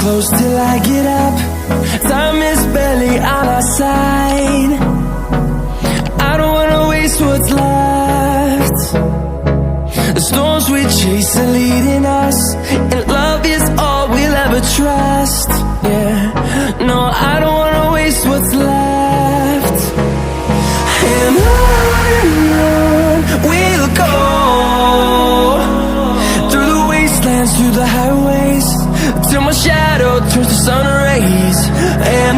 close till I get up. Time is barely on our side. I don't wanna waste what's left. The storms we chase are leading us, and love is all we'll ever trust. Yeah, no, I don't wanna waste what's left. And on we'll go, through the wastelands, through the highways, till my shadow turns to sun rays. And